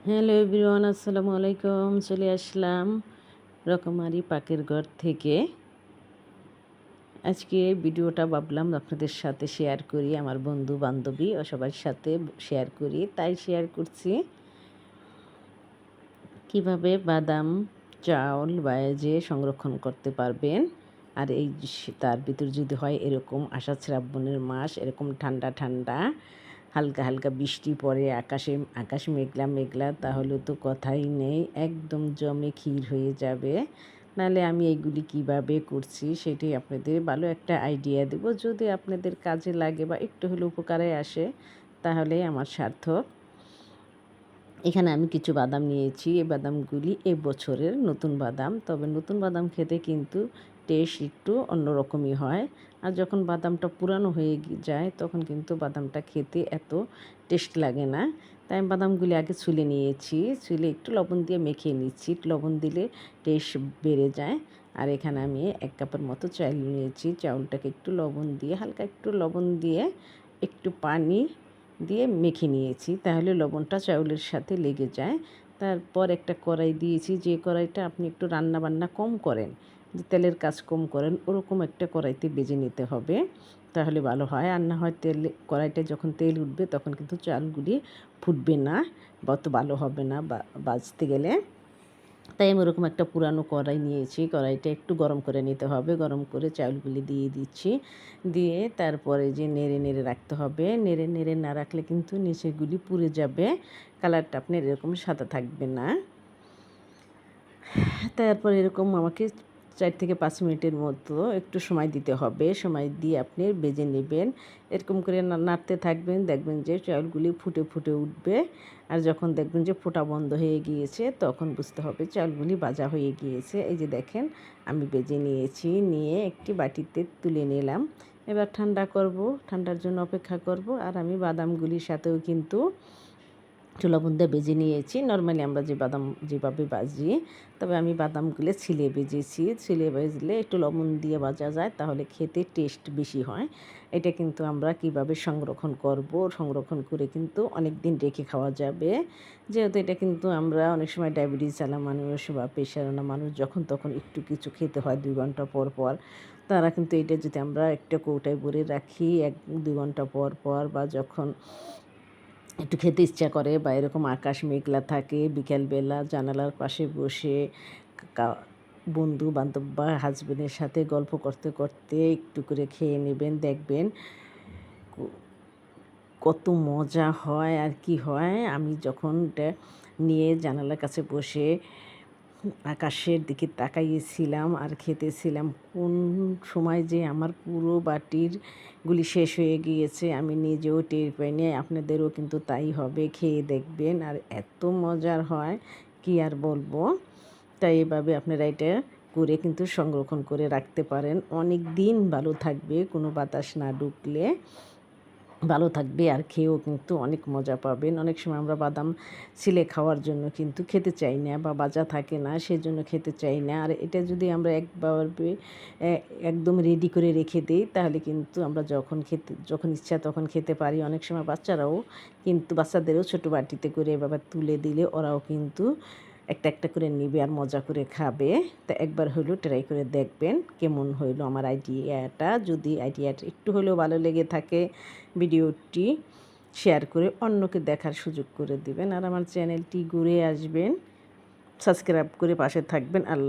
Hello everyone, আসসালামু আলাইকুম। চলে আসলাম রকমারি পাকের ঘর থেকে। আজকে ভিডিওটা ভাবলাম আপনাদের সাথে শেয়ার করি, আমার বন্ধু বান্ধবী ও সবার সাথে শেয়ার করি, তাই শেয়ার করছি কিভাবে বাদাম চাউল বাজে সংরক্ষণ করতে পারবেন। আর এই তার ভিতর যদি হয় এরকম আষাঢ় শ্রাবণের মাস, এরকম ঠান্ডা ঠান্ডা হালকা হালকা বৃষ্টি পড়ে, আকাশ মেঘলা মেঘলা, তাহলে তো কথাই নেই, একদম জমে ক্ষীর হয়ে যাবে। নাহলে আমি এইগুলি কিভাবে করছি সেটাই আপনাদের ভালো একটা আইডিয়া দেব। যদি আপনাদের কাজে লাগে বা একটু হলে উপকারে আসে তাহলে আমার সার্থক। এখানে আমি কিছু বাদাম নিয়েছি। এই বাদামগুলি এবছরের নতুন বাদাম, তবে নতুন বাদাম খেতে কিন্তু টেস্ট একটু অন্যরকমই হয়। আর যখন বাদামটা পুরানো হয়ে যায় তখন কিন্তু বাদামটা খেতে এত টেস্ট লাগে না। তাই আমি বাদামগুলি আগে ছুলে নিয়েছি, ছুলে একটু লবণ দিয়ে মেখে নিচ্ছি, একটু লবণ দিলে টেস্ট বেড়ে যায়। আর এখানে আমি 1 কাপের মতো চাল নিয়েছি, চাউলটাকে একটু লবণ দিয়ে, হালকা একটু লবণ দিয়ে একটু পানি দিয়ে মেখে নিয়েছি, তাহলে লবণটা চাউলের সাথে লেগে যায়। তারপর একটা কড়াই দিয়েছি, যে কড়াইটা আপনি একটু রান্না বান্না কম করেন, যে তেলের কাজ কম করেন, ওরকম একটা কড়াইতে ভেজে নিতে হবে, তাহলে ভালো হয়। আর না হয় কড়াইটা যখন তেল উঠবে তখন কিন্তু চালগুলি ফুটবে না বা অত ভালো হবে না বাজতে গেলে। তাই আমি ওরকম একটা পুরানো কড়াই নিয়েছি, কড়াইটা একটু গরম করে নিতে হবে, গরম করে চাউলগুলি দিয়ে দিচ্ছি, দিয়ে তারপরে যে নেড়ে নেড়ে রাখতে হবে, নেড়ে নেড়ে না রাখলে কিন্তু নিচেগুলি পুড়ে যাবে, কালারটা আপনার এরকম সাদা থাকবে না। তারপর এরকম আমাকে 4 থেকে 5 মিনিটের মতো একটু সময় দিতে হবে, সময় দিয়ে আপনি ভেজে নেবেন। এরকম করে নাড়তে থাকবেন, দেখবেন যে চাউলগুলি ফুটে ফুটে উঠবে। আর যখন দেখবেন যে ফোটা বন্ধ হয়ে গিয়েছে তখন বুঝতে হবে চাউলগুলি ভাজা হয়ে গিয়েছে। এই যে দেখেন আমি ভেজে নিয়েছি, নিয়ে একটি বাটিতে তুলে নিলাম। এবার ঠান্ডা করব, ঠান্ডার জন্য অপেক্ষা করব। আর আমি বাদামগুলির সাথেও কিন্তু একটু লবণ দিয়ে ভেজে নিয়েছি, নর্মালি আমরা যে বাদাম যেভাবে ভাজি, তবে আমি বাদামগুলো ছিলে ভেজেছি। ছিলে ভেজলে একটু লবণ দিয়ে ভাজা যায়, তাহলে খেতে টেস্ট বেশি হয়। এটা কিন্তু আমরা কিভাবে সংরক্ষণ করব, সংরক্ষণ করে কিন্তু অনেক দিন রেখে খাওয়া যাবে। যেহেতু এটা কিন্তু আমরা অনেক সময় ডায়াবেটিস আলা মানুষ বা প্রেশার আলা মানুষ যখন তখন একটু কিছু খেতে হয় 2 ঘন্টা পর পর, তারা কিন্তু এটা যদি আমরা একটা কৌটায় ভরে রাখি 1-2 ঘন্টা পর পর, বা যখন একটু খেতে ইচ্ছা করে বা এরকম আকাশ মেঘলা থাকে, বিকেলবেলা জানালার পাশে বসে বন্ধু বান্ধব বা হাজবেন্ডের সাথে গল্প করতে করতে একটু করে খেয়ে নেবেন, দেখবেন কত মজা হয়। আর কি হয়, আমি যখন এটা নিয়ে জানালার কাছে বসে আকাশের দিকে তাকাইয়েছিলাম আর খেতেছিলাম, কোন সময় যে আমার পুরো বাটির গুলি শেষ হয়ে গিয়েছে আমি নিজেও টের পাইনি। আপনাদেরও কিন্তু তাই হবে, খেয়ে দেখবেন। আর এত মজার হয় কি আর বলবো। তাই এভাবে আপনারা এটা করে কিন্তু সংরক্ষণ করে রাখতে পারেন, অনেক দিন ভালো থাকবে, কোনো বাতাস না ঢুকলে ভালো থাকবে। আর খেয়েও কিন্তু অনেক মজা পাবেন। অনেক সময় আমরা বাদাম ছিলে খাওয়ার জন্য কিন্তু খেতে চাই না, বা ভাজা থাকে না সেজন্য খেতে চাই না। আর এটা যদি আমরা একদম রেডি করে রেখে দিই তাহলে কিন্তু আমরা যখন ইচ্ছা তখন খেতে পারি। অনেক সময় বাচ্চারাও কিন্তু, বাচ্চাদেরও ছোটো বাটিতে করে এভাবে তুলে দিলে ওরাও কিন্তু একটা একটা করে নিবে আর মজা করে খাবে। তা একবার হলেও ট্রাই করে দেখবেন কেমন হইলো আমার আইডিয়াটা। যদি আইডিয়াটা একটু হলেও ভালো লেগে থাকে ভিডিওটি শেয়ার করে অন্যকে দেখার সুযোগ করে দিবেন। আর আমার চ্যানেলটি ঘুরে আসবেন, সাবস্ক্রাইব করে পাশে থাকবেন। আল্লাহ।